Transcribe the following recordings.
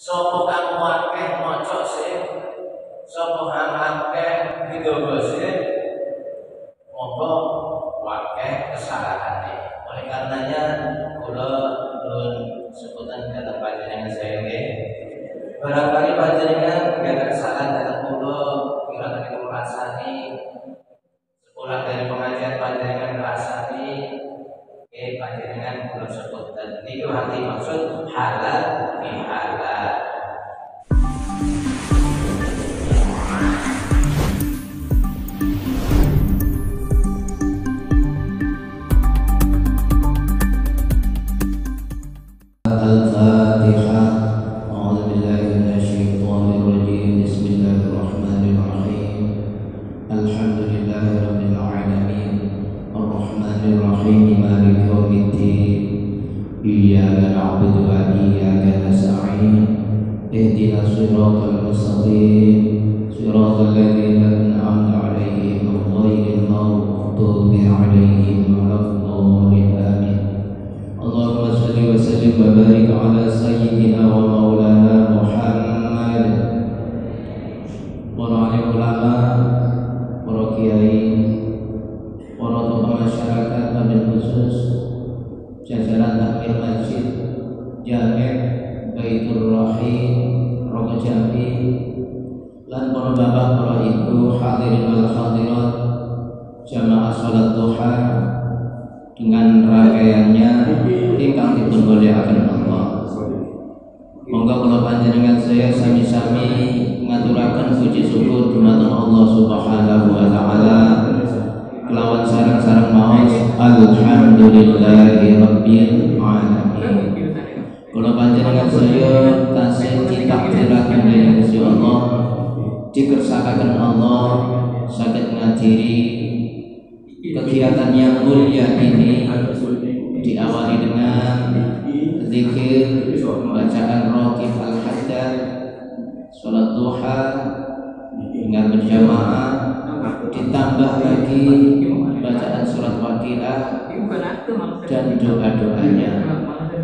Sopo kang akeh maca sih, sopo kang akeh didogo sih, monggo akeh kesalahane. Oleh karenanya kula nun sebutan dalam panjenengan saya nggih. Barangkali panjenengan ada kesalahan dalam kula, kira kira rasani sepulang dari pengajian panjenengan rasani panjenengan kula sebutan itu hati maksud halal bihalal. Al-Fatihah. A'udzubillahi minasyaitonir rajim. Bismillahirrahmanirrahim. Alhamdulillahirabbil alamin. Arrahmanir rahim. Maliki yaumiddin. Iyyaka na'budu wa iyyaka nasta'in. Ihdinas siratal mustaqim. Siratal ladzina an'amta 'alaihim ghairil maghdubi 'alaihim waladdallin. Amin. Allahumma shalli wa sallim wa barik ala sayyidina wa maulana Muhammad. Para alim ulama, para kiai, para tokoh masyarakat, wabil khusus jajaran takmir masjid Jami' Baitur Rahim Rogo Jambi, lan para bapak, para ibu, hadirin wal hadirat jamaah salat duha dengan rangkaiannya ingkang dipun mulyakaken Allah. Monggo kula panjenengan saya sami-sami ngaturaken puji syukur dumateng Allah Subhanahu wa taala kelawan sareng-sareng maos alhamdulillahi rabbil alamin. Kula panjenengan saya tasih ditakdiraken dening Gusti Allah, dikersakaken Allah saged ngadiri kegiatan yang mulia ini, diawali dengan zikir, bacaan raqib al-haddad, salat duha dengan berjamaah, ditambah lagi bacaan surat waqiah dan doa-doanya.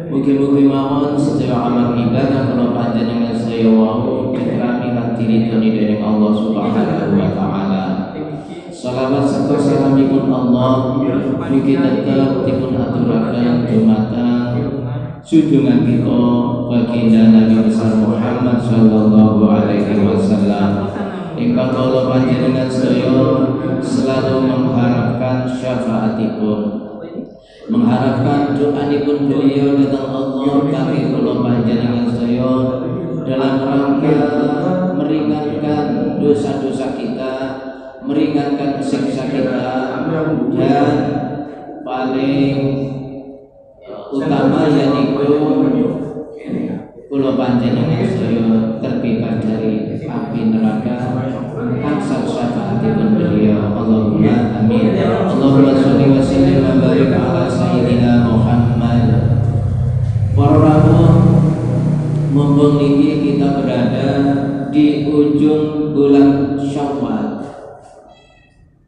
Mugi-mugi mawon sedaya amal ibadah kula panjenengan sedaya wau dikerami lan diridhoni dening Allah Subhanahu wa taala. Salawat serta salamipun Allah mugi tetep dipun aturaken dumateng junjungan kita baginda Nabi besar Muhammad sallallahu alaihi wasallam. Ingkang kula panjenengan sedaya selalu mengharapkan syafaatipun, mengharapkan doanipun beliau datang Allah kangge kula panjenengan sedaya dalam rangka meringankan dosa-dosa kita, meringankan siksa kita, dan paling utama yaitu kula panjenengan sedaya terbebas dari api neraka angsal syafaatipun beliau. Allahumma amin. Allahumma sholli wa sallim wa barik ala sayyidina Muhammad. Para rawuh, mumpung niki kita berada di ujung bulan Syawal,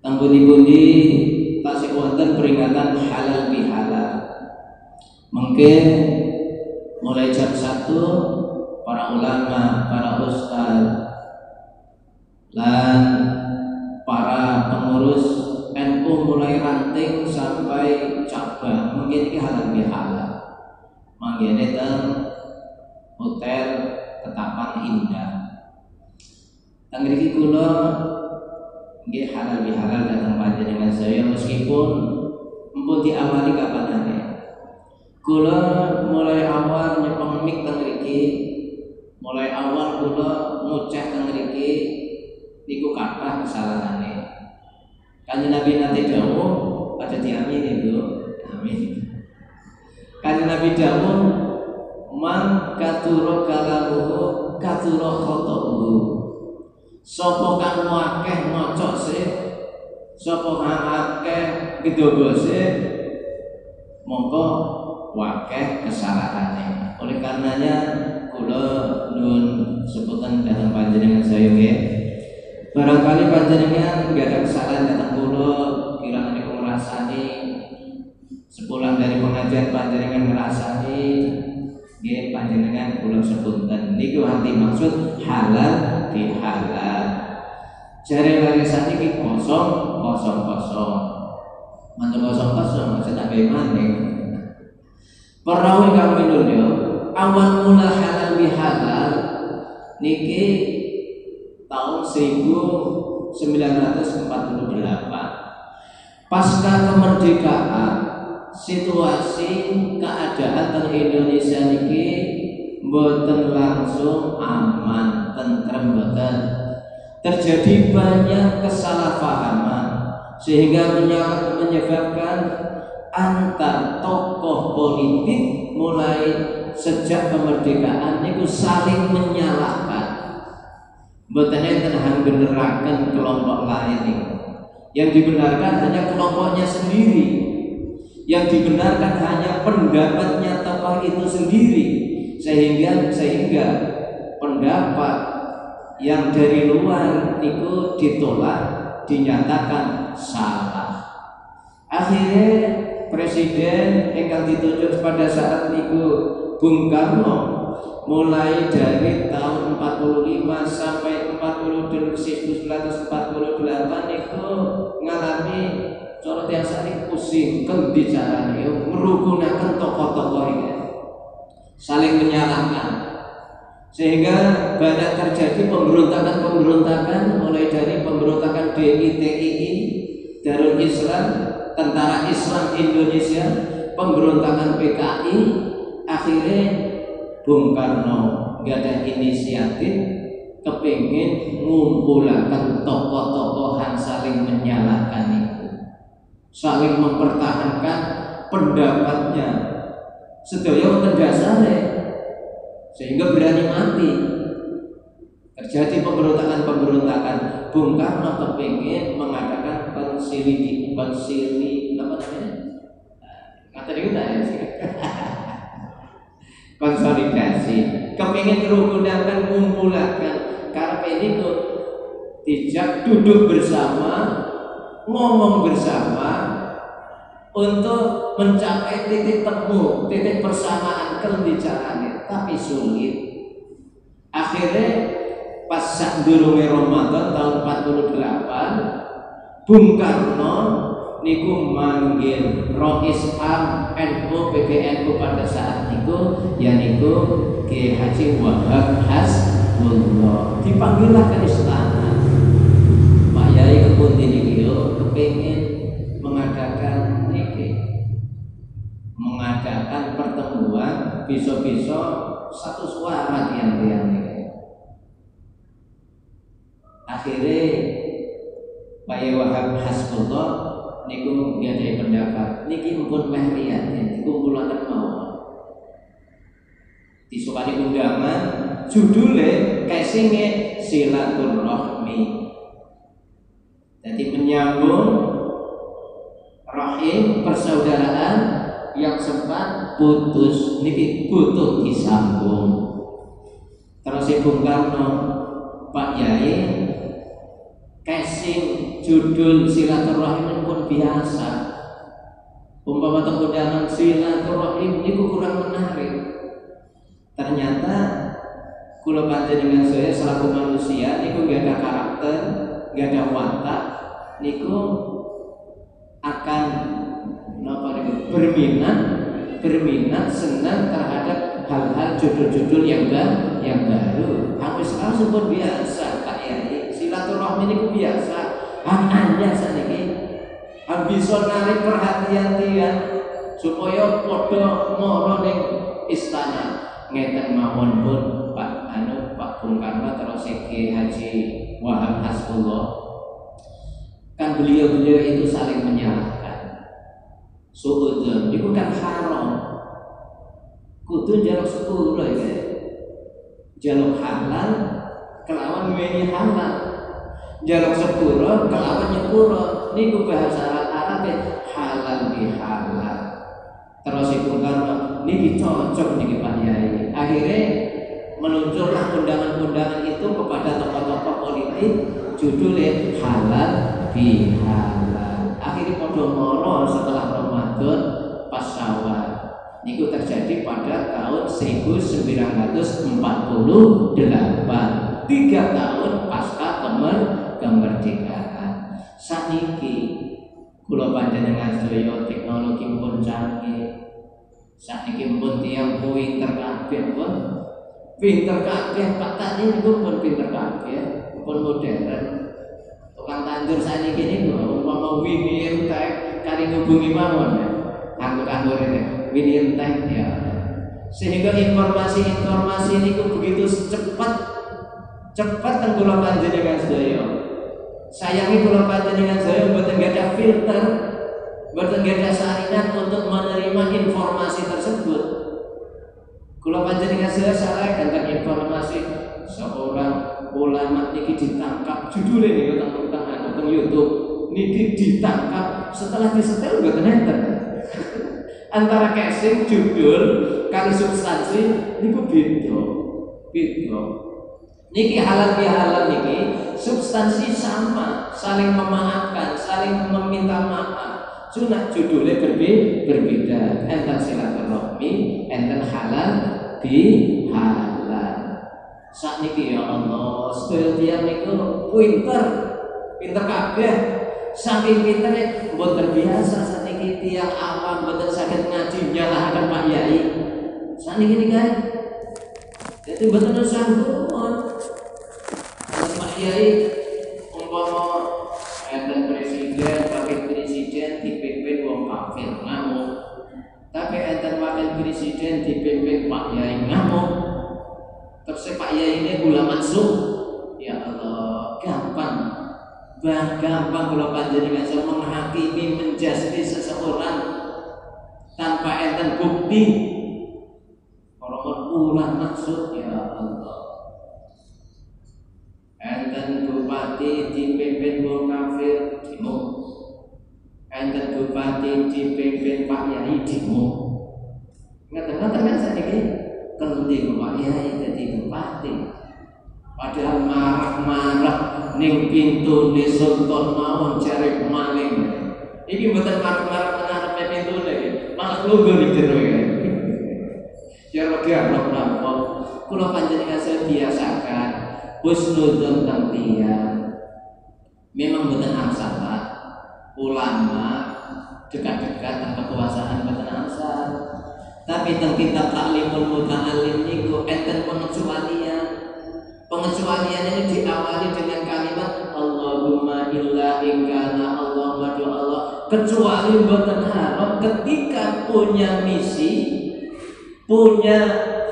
pundi-pundi tasih wonten peringatan halal bihalal. Mungkin mulai jam 1 para ulama, para ustaz dan para pengurus NU mulai ranting sampai cabang mungkin ini halal bihalal. Manggene teng Hotel Ketapang Indah. Teng mriki kula nggih halal bihalal datang panjenengan saya meskipun empun diawali kapanane. Kula mulai awal nyepeng mik teng mriki, mulai awal kula ngucap teng mriki niku kathah kesalahane. Kanjeng Nabi nate dawuh, aja diamini Bu. Amin. Kanjeng Nabi dawuh, "Man katsura kalamuhu katsura khata'uhu." Sapa kang akeh maca sih, sapa kang akeh gedhogo sih, mongko akeh kesalahane. Oleh karenanya kula nun sebutan dalam panjenengan saya nggih. Barangkali panjenengan nggak ada kesalahan datang kula, kira niku ngrasani sepulang dari pengajian panjenengan ngrasani nggih panjenengan kula sepunten Niku arti maksud halal bihalal. Jare warisan iki kosong. Mantu kosong saya tak maning. Perawi kang minulya awal mula halal bihalal niki tahun 1948. Pasca kemerdekaan, situasi keadaan di Indonesia niki mboten langsung aman, tentrem mboten. Terjadi banyak kesalahpahaman sehingga menyebabkan antar tokoh politik mulai sejak kemerdekaan niku saling menyalahkan. Mboten enten beneraken kelompok lain niku. Yang dibenarkan hanya kelompoknya sendiri. Yang dibenarkan hanya pendapatnya tokoh itu sendiri. Sehingga pendapat yang dari luar itu ditolak, dinyatakan salah. Akhirnya presiden yang ditunjuk pada saat itu Bung Karno mulai dari tahun 45 sampai 1948 itu ngalami corot yang saling pusing pembicaraan itu merugunakan tokoh-tokoh ini saling menyalahkan sehingga banyak terjadi pemberontakan mulai dari pemberontakan DITII Darul Islam, Tentara Islam Indonesia, pemberontakan PKI. Akhirnya Bung Karno gak ada inisiatif kepingin ngumpulkan tokoh-tokohan saling menyalahkan itu, saling mempertahankan pendapatnya sedaya wonten dasare sehingga berani mati. Terjadi pemberontakan. Bung Karno kepingin mengadakan konsili apa namanya? Kata dia konsolidasi, kepingin merugunakan, mengumpulkan karena ini kok dijak duduk bersama, ngomong bersama untuk mencapai titik temu, titik persamaan pembicaraan, tapi sulit. Akhirnya pas sadurunge Ramadan tahun 48, Bung Karno niku manggil Rois Am NU PBNU pada saat niku yaitu Kiai Haji Wahab Hasbullah, dipanggillah ke istana. Pak Yai kepundi niki yo kepengin mengadakan pertemuan bisa-bisa satu suara tiang-tiang niki. Akhirnya Pak Yai Wahab Hasbullah niku nggadahi pendapat niki mumpun meh riyen dikumpulaken mawon. Disukani undangan judule casinge silaturahmi. Jadi menyambung rahim persaudaraan yang sempat putus niki butuh disambung. Terus Bung Karno, Pak Yai casing judul silaturahim pun biasa. Umpama undangan silaturahim niku kurang menarik. Ternyata kula panjenengan saya selaku manusia niku gak ada karakter, gak ada watak, niku akan berminat senang terhadap hal-hal judul-judul yang baru. Hampir sekarang pun biasa Pak Yai. Silaturahmi niku biasa. Hanya saniki bisa narik perhatian tiang supaya padha mara ning istana. Ngeten mawon pun Pak Bung Karno terus Kiai Haji Wahab Hasbullah. Kan beliau itu saling menyalahkan. Suudzon itu kan haram. Kudu jaluk sepuluh ya. Jaluk halal kelawan weni halal. Jaluk sepuro kelawan nyepuro. Niku bahasa Arab halal bihalal. Terus Bung Karno niki cocok niki Pak Yai. Akhirnya menunjukkan undangan-undangan itu kepada tokoh-tokoh politik judulnya halal bihalal. Akhirnya padha mara setelah Ramadan pas Syawal. Niku terjadi pada tahun 1949. 3 tahun pasca kemerdekaan. Saniki kula panjenengan sedaya teknologi pun canggih. Saniki pun tiyang pinter kabeh pun. Pinter kabeh Pak Tani niku pun pinter kabeh, pun modern. Tukang tandur saniki niku umpama Winnie entek kali ngubungi mawon ya. Anggo-anggo rene Winnie entek ya. Sehingga informasi niku begitu cepat teng kula panjenengan sedaya. Sayangi kula panjenengan sedaya mboten gadah filter, mboten gadah salinan untuk menerima informasi tersebut. Kula panjenengan sedaya salah tentang informasi seorang ulama niki ditangkap, judulnya niku teng YouTube niki ditangkap setelah disetel mboten enten. Antara casing judul kali substansi niku beda. Niki halal bihalal niki substansi sama, saling memaafkan, saling meminta maaf. Cuma judulnya berbeda. Enten silaturahmi, enten halal bihalal. Sak niki ya Allah, sedaya tiyang niku pinter kabeh. Saking pintere mboten biasa sakniki tiyang awam mboten saged ngaji nyalahaken Pak Yai. Sakniki niki jadi mboten sanggup. Pak Yai umpama enten presiden, wakil presiden dipimpin wong kafir ngamuk. Tapi enten wakil presiden dipimpin Pak Yai ngamuk. Terus Pak Yai ini ulama masuk. Ya Allah, gampang kalau panjenengan bisa menghakimi, menjasmi seseorang tanpa enten bukti. Kalau ulama maksud ya Allah. Enten bupati dipimpin wong kafir demo. Enten bupati dipimpin Pak Yai demo. Ngaten-ngaten kan sakniki kendi Pak Yai dadi bupati. Padahal marah-marah ning pintune Sultan mawon jare maling. Iki mboten marah-marah ngarepe pintune, malah lungguh ning jero ya. Ya rogiarok napa. Kula panjenengan biasakan husnudzon teng tiyang. Memang mboten angsal Pak. Ulama dekat-dekat teng kekuasaan mboten angsal. Tapi teng kitab Ta'limul Muta'allim niku enten pengecualian. Pengecualian ini diawali dengan kalimat Allahumma illa ingkana Allahumma doa Allah, kecuali mboten haram ketika punya misi, punya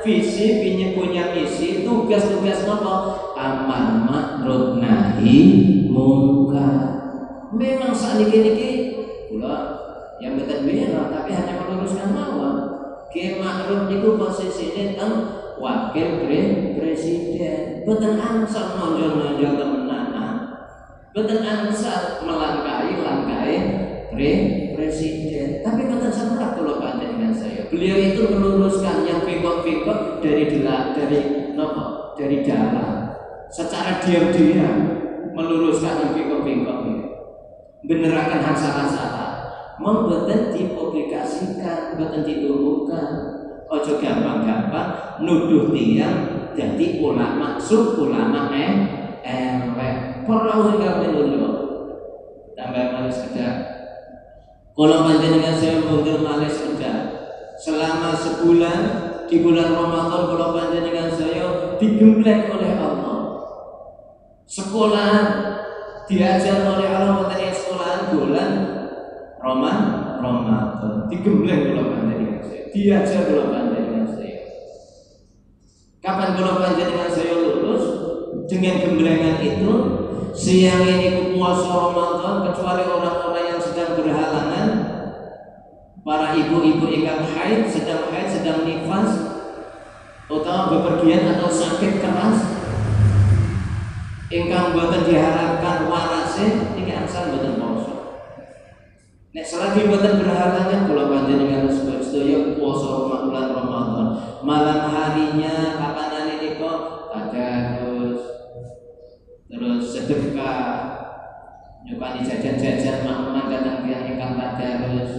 visi, punya misi, tugas-tugas apa? Amar ma'ruf nahi munkar. Memang sakniki kula yang mboten bela tapi hanya meluruskan mawon. Ki ma'ruf niku posisine teng wakil presiden. Mboten angsal nonjol-nonjol temenan. Mboten angsal melangkahi presiden. Tapi mboten sampeyan kula panjenengan saya. Beliau itu meluruskan yang bengkok-bengkok dari dalam. Secara diam-diam meluruskan yang bengkok-bengkok. Benerakan hak salah-salah. Mboten dipublikasikan, mboten diumumkan. Ojo gampang-gampang nuduh tiyang jadi ulama ulama elek. Perlu kabeh lho. Tambah malih sekedar. Kula panjenengan saya mundur malih sekedar. Selama sebulan di bulan Ramadan kula panjenengan saya digembleng oleh Allah. Sekolah diajar oleh Allah wonten sekolahan bulan Ramadan. Digembleng kula panjenengan saya. Diajar kula panjenengan saya. Kapan kula panjenengan saya lulus dengan gemblengan itu, siang ini puasa Ramadan kecuali orang-orang yang sedang berhalangan, para ibu-ibu ingkang haid, sedang nifas, atau bepergian atau sakit keras, ingkang boten diharapkan warase, iki angsal boten poso. Nek selagi boten berhalangan kula panjenengan sedaya puasa bulan Ramadan. Malam harinya kapanane nika tadarus, terus sedekah, nyupani jajan-jajan makmum datang tiyang ingkang tadarus.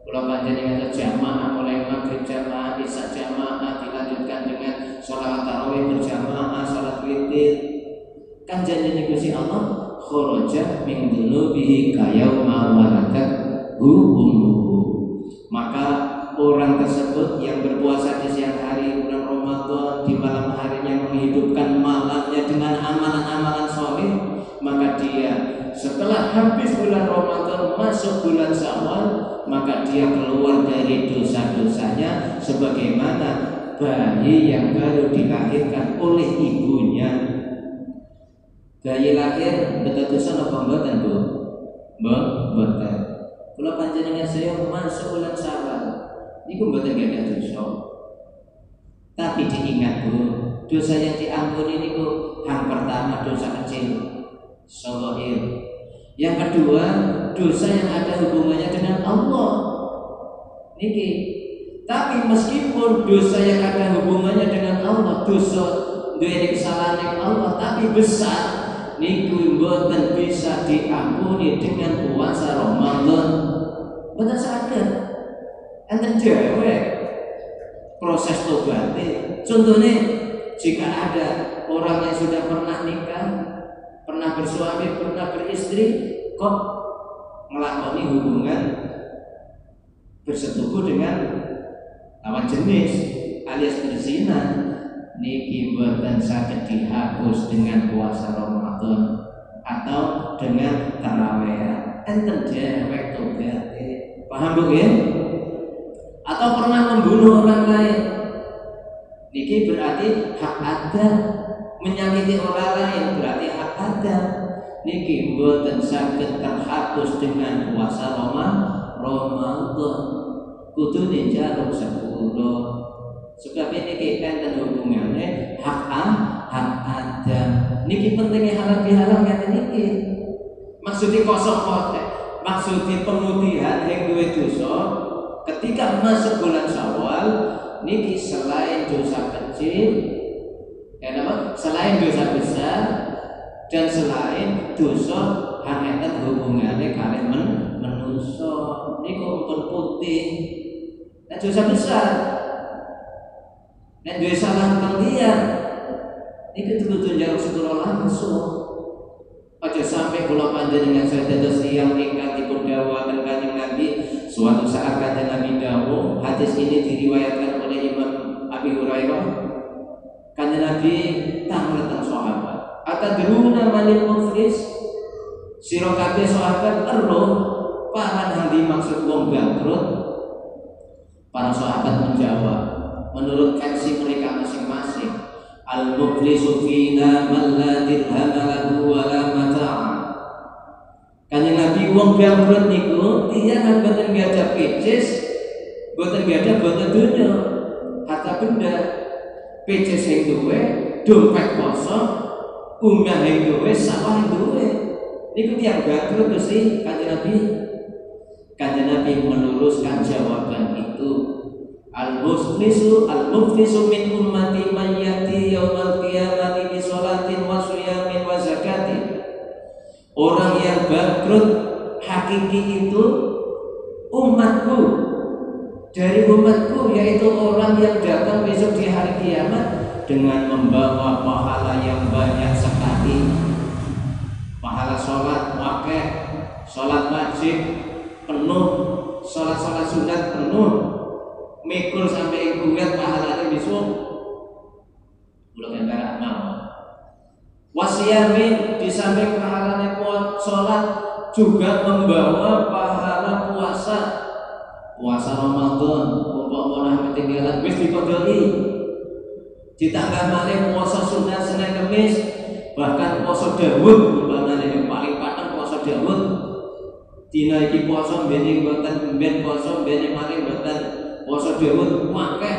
Kalau panjenengan jamaah mulai maghrib jamaah, isya jamaah, dilanjutkan dengan sholat tarawih berjamaah, sholat witir, kan janji Gusti Allah kharaja min dzunubihi kayauma waladat ummuhu. Maka orang tersebut yang berpuasa di siang hari bulan Ramadan, di malam harinya menghidupkan malamnya dengan amalan-amalan soleh, maka dia setelah habis bulan Ramadan masuk bulan Syawal, maka dia keluar dari dosa-dosanya sebagaimana bayi yang baru dilahirkan oleh ibunya. Bayi lahir betul dosa apa mboten, Bu? Mboten. Kula panjenengan saya masuk bulan Syawal niku mboten gadah dosa. Tapi diingat, Bu, dosa yang diampuni niku yang pertama dosa kecil, shaghair. Yang kedua, dosa yang ada hubungannya dengan Allah. Niki. Tapi meskipun dosa yang ada hubungannya dengan Allah, dosa duwe kesalahan yang Allah tapi besar, niku mboten bisa diampuni dengan puasa Ramadan. Mboten saged. Enten dhewe proses tobaté. Contohnya jika ada orang yang sudah pernah nikah, pernah bersuami, pernah beristri, kok melakoni hubungan bersetubuh dengan lawan jenis alias berzina, niki mboten saged dihapus dengan puasa Ramadan atau dengan tarawih. Enten dewek tobaté. Paham, Bu ya? Atau pernah membunuh orang lain, niki berarti hak ada. Menyakiti orang lain berarti hak ada. Niki mboten saged terhapus dengan puasa Ramadan. Kudu njaluk sepuro. Sebab niki enten hubungannya hak ada. Niki pentingnya halal bihalal ngene niki. Maksudnya kosong kotek. Maksudnya pemutihan yang duwe dosa ketika masuk bulan Syawal niki selain dosa kecil, selain dosa besar dan selain dosa hangeten hubungannya kalian menungso niku pun putih. Nah dosa besar, nah dosa salah kalian niku kudu njaluk sepuro langsung. Aja sampai kula panjenengan saya dados tiyang ingkang dipun dawuhaken Kanjeng Nabi. Suatu saat Kanjeng Nabi dawuh, hadis ini diriwayatkan oleh Imam Abi Hurairah. Kanjeng Nabi tanglet teng sahabat, atadruna manil muflis? Sira kabeh sahabat eruh paman hang dimaksud wong bangkrut? Para sahabat menjawab menurut versi mereka masing-masing, al-muflisu fina man la dirham lahu wa la mata'a. Kanjeng Nabi wong bangkrut niku tiyang mboten gadah pecis, mboten gadah boten donya, harta benda. Pecis sing duwe, dompet kosong, umah sing duwe, sawah sing duwe. Niku tiyang bangkrut Gusti Kanjeng Nabi. Kanjeng Nabi meluruskan jawaban itu. Al-muflisu min ummati man yati yaumal qiyamati bi sholatin wa siyamin wa zakatin. Orang yang bangkrut hakiki itu umatku, dari umatku, yaitu orang yang datang besok di hari kiamat dengan membawa pahala yang banyak sekali. Pahala sholat wakeh, sholat wajib penuh, sholat sunat penuh, mikul sampai gugat pahalanya besok. Ulang yang mau. Wasiyamin di samping pahalanya sholat juga membawa pahala puasa. Puasa Ramadan, umpama ketinggalan wis dikodoli. Ditambah malih puasa sunat Senin Kamis, bahkan puasa Daud, umpama yang paling pateng puasa Daud. Dina iki puasa mbene mboten, mben puasa mbene malih mboten. Puasa Daud akeh.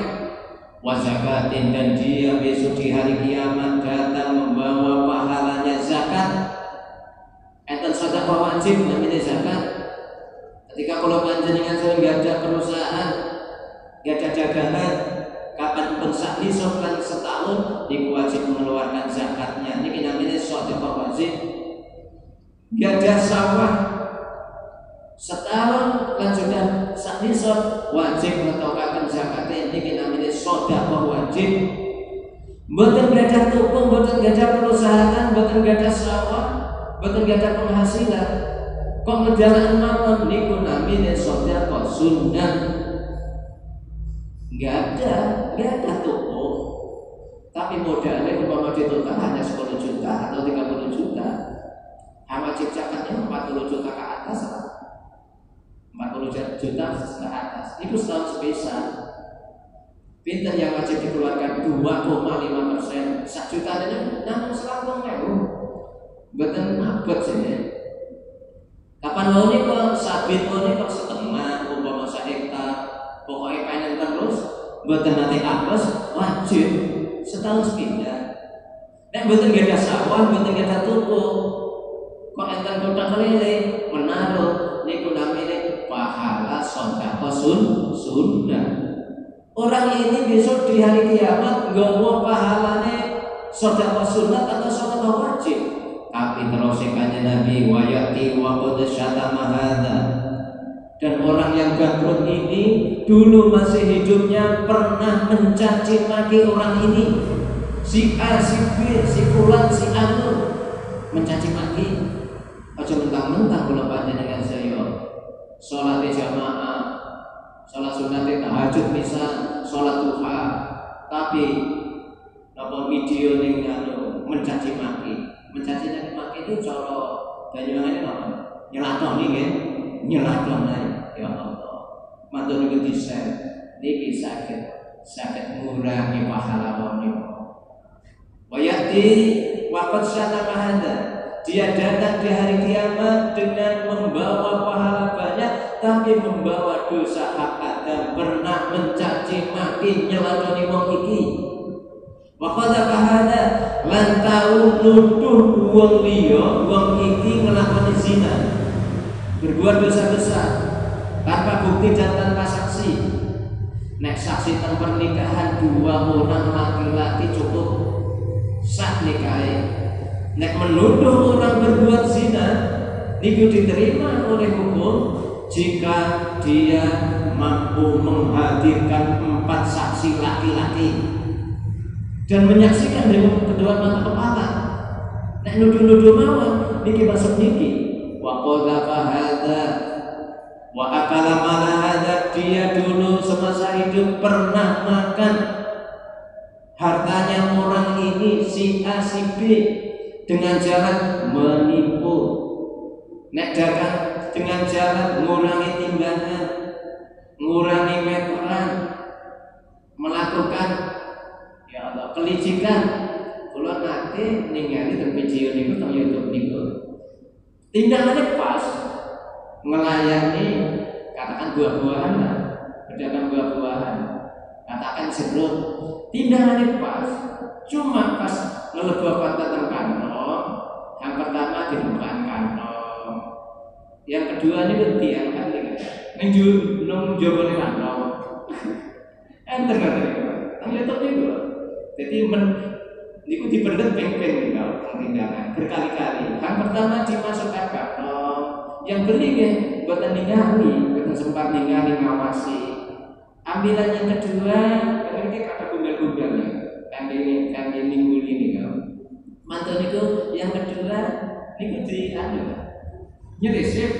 Wa zakatin, dan dia besok di hari kiamat datang membawa pahalanya zakat. Enten sedekah wajib namanya zakat. Ketika kalau panjenengan sering gak ada perusahaan, gak ada dagangan, kapan pun sak kan setahun wajib mengeluarkan zakatnya. Ini namanya sedekah wajib. Gak ada sawah setahun kan sudah sak saknisa wajib ngetokaken zakat niki namine sedekah wajib. Mboten gadah toko, mboten gadah perusahaan, mboten gadah sawah, mboten gadah penghasilan. Kok ngedalaken mawon niku namine sedekah sunnah. Enggak ada toko. Tapi modalnya umpama ditotal hanya 10 juta atau 30 juta. Wajib zakatnya 40 juta ke atas, 40 juta ke atas. Itu setahun spesial. Pinter yang wajib dikeluarkan 2,5%. 1 juta aja namun 100.000. Betul abot sini. Kapan mau nih kok sabit mau nih kok setengah, umpama 1 hektar. Pokoknya pengen terus. Betul nanti abos wajib setahun sepindah. Nek betul gak ada sawah, betul gak ada toko. Kok enten kotak kelele menaruh niku namine pahala sedekah sunnah. Orang ini besok di hari kiamat nggawa pahalane sedekah sunnah atau sedekah wajib. Tapi terus kanjeng Nabi wayati wa qad syatama hadza. Dan orang yang bangkrut ini dulu masih hidupnya pernah mencaci maki orang ini. Si A, si B, si fulan, si anu mencaci maki. Aja mentang-mentang kula panjenengan saya salat jamaah, salat sunat tahajud pisan, salat duha, tapi apa video ning anu mencaci maki itu cara banyuwangi apa? Nyelakno nggih, nyelakno ya Allah. Matur nuwun di-share niki saged ngurangi pahala wong niku. Wayati waqad syatama hadza. Dia datang di hari kiamat dengan membawa pahala banyak, tapi membawa dosa hak Adam, pernah mencaci maki nyelakoni wong iki. Wa qadha hada lan tau nuduh wong liya wong iki nglakoni zina. Berbuat dosa besar tanpa bukti dan tanpa saksi. Nek saksi teng pernikahan 2 orang laki-laki cukup sah nikahe. Nek menuduh orang berbuat zina niku diterima oleh hukum jika dia mampu menghadirkan 4 saksi laki-laki dan menyaksikan dengan kedua mata kepala. Nek nuduh-nuduh mawon niki masuk niki wa qadha hadza wa akala mala hadza. Dia dulu semasa hidup pernah makan hartanya orang ini si A si B dengan jalan menipu. Nek dagang dengan jalan mengurangi timbangan, mengurangi meteran, melakukan ya Allah kelicikan. Kula nate ningali teng video niku teng YouTube niku. Tindakannya pas melayani katakan buah-buahan lah, pedagang buah-buahan, katakan jeruk, tindakannya pas. Cuma pas ngelebok tentang kantong, yang pertama dibuka kantong, yang kedua ini diangkat dengan nung jawabane kantong. Enten nang YouTube niku. Jadi niku dipendet peng-peng kalau tindakan berkali-kali. Yang pertama dimasukkan kantong, yang beli nggih mboten ningali, mboten sempat ningali ngawasi. Ambilan yang kedua, kan iki kata gundal-gundalnya. Kangge minggu ini kan. Mantu niku yang kedua niku di nyerisip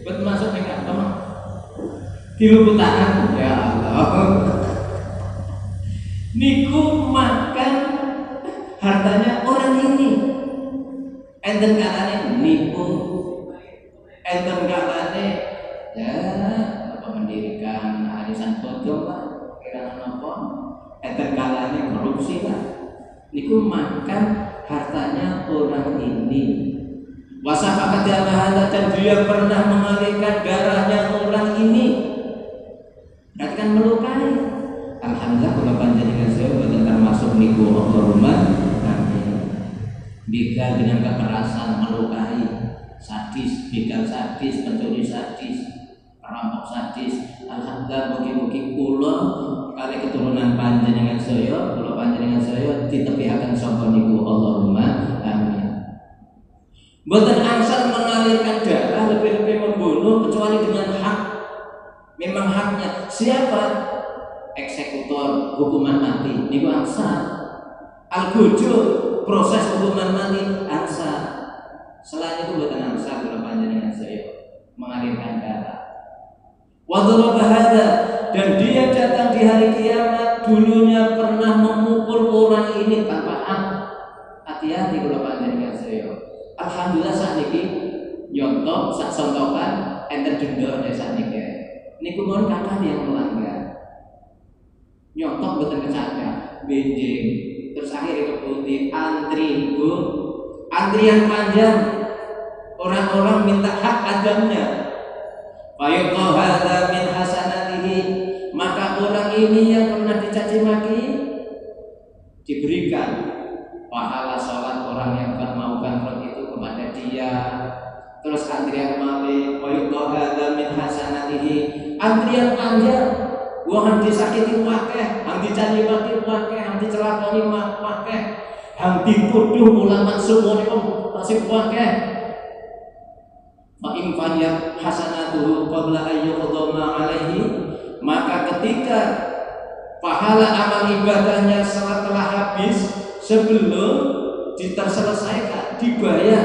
buat masuk ke kantong. Diluputakan ya Allah. Niku makan hartanya orang ini. Enten kalane nipu. Enten kalane ya apa mendirikan arisan bodong lah, kira napa. Enten kalane korupsi lah. Niku makan hartanya orang ini. Wasafakat hadza dan dia pernah mengalirkan darahnya orang ini. Berarti kan melukai. Alhamdulillah kalau panjenengan saya boten termasuk niku Allahumma amin. Begal dengan kekerasan melukai, sadis, begal sadis, pencuri sadis, perampok sadis. Alhamdulillah mugi-mugi kula kali keturunan panjenengan saya, kula panjenengan saya ditepihaken sapa niku Allahumma amin. Mboten angsal mengalirkan darah, lebih-lebih membunuh kecuali dengan hak. Memang hak Siapa eksekutor hukuman mati? Niku angsa. Al-Gojo proses hukuman mati angsa. Selain itu buatan angsa kalau panjenengan saya mengalirkan darah. Wadharaba hada, dan dia datang di hari kiamat dulunya pernah memukul orang ini tanpa hak. Hati-hati kalau panjenengan saya. Alhamdulillah saat ini nyontok, sak sontokan, enten denda dari saat ini. Niku mohon kakak yang melanggar. Nyontok betul kecaca, benjing, terus akhirnya kebunti antri bu, antrian panjang, orang-orang minta hak adamnya. Fayuqah hadza min hasanatihi, maka orang ini yang pernah dicaci maki diberikan pahala sholat orang yang melakukan rot itu kepada dia. Terus antrian malik, fayuqah hadza min hasanatihi, antrian panjang, wong disakiti wakeh, hang dicaci maki wakeh, hang dicelakoni wakeh, hang dituduh ulama sumune tasik wakeh. Fa'in faniyat hasanatuhu qabla ayyuqdama alaihi, maka ketika pahala amal ibadahnya setelah habis, sebelum terselesaikan dibayar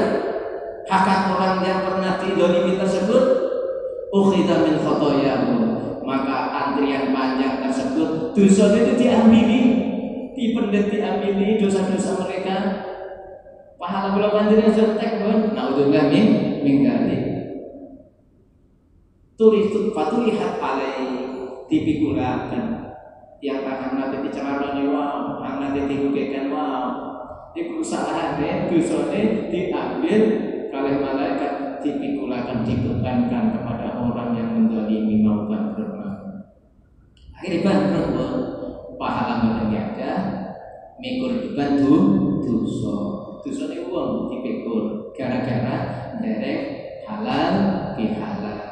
hak orang yang pernah didolimi tersebut, ukhidha min khotoyahu, maka antrian panjang tersebut dosa itu diambili, dipendet diambili dosa-dosa mereka. Pahala kula panjenengan setek pun naudzubillah min dzalik. Fatulihat alai dipikulakan yang akan nanti diceramani wow, akan nanti dihukekan wow, di perusahaan dosane diambil oleh malaikat, dipikulakan, dibebankan kepada orang yang menzalimi maukan berma. Akhirnya bangkrut, pahala mboten ada, mikul beban dosa. Dosane wong dipikul gara-gara derek halal bihalal.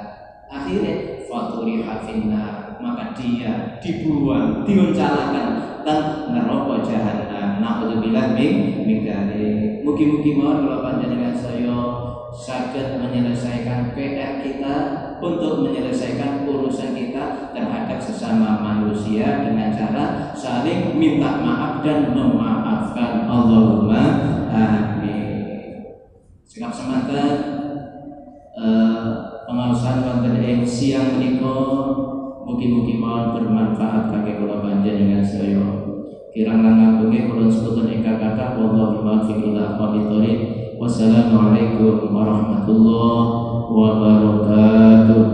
Akhirnya faturiha finnar, maka dia dibuang, diuncalakan dan neraka jahanam. Naudzubillah min dzalik. Mugi-mugi mawon kula panjenengan saya saged menyelesaikan PR kita untuk menyelesaikan urusan kita terhadap sesama manusia dengan cara saling minta maaf dan memaafkan. Allahumma amin. Sikap semangat pengawasan wonten ing siang menika mugi-mugi mawon bermanfaat kangge kula panjenengan sedaya. Kirang langkung kula sebutun ingkang kathah wallahu muwaffiq ila aqwamit thoriq. Wassalamualaikum warahmatullahi wabarakatuh.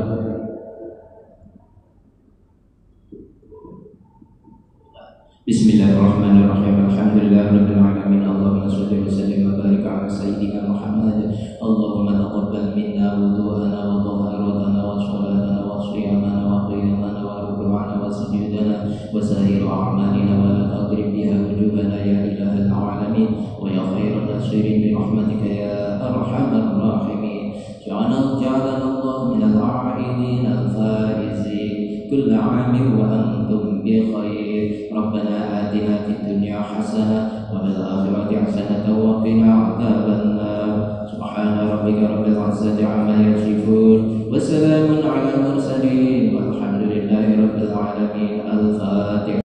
Bismillahirrahmanirrahim. Alhamdulillahirabbil alamin. Allahumma shalli wa sallim wa barik ala sayyidina Muhammad. Allahumma taqabbal minna wudu'ana wa taharatana wa shalatana wa siyamana wa qiyamana wa ruku'ana wa sujudana wa sa'ira a'malina wa la taqrib biha wujuhana ya ilahal alamin wa ya khairan nasirin bi rahmatika ya arhamar rahimin. Ja'alana Allah min al-'a'idin al-faizin kull 'amin wa antum bi khair. Rabbana atina fid dunya hasanah wa fil akhirati hasanah wa qina 'adzabannar. Subhana rabbika rabbil 'izzati 'amma yasifun wa salamun 'alal mursalin walhamdulillahi rabbil alamin. Al-Fatihah.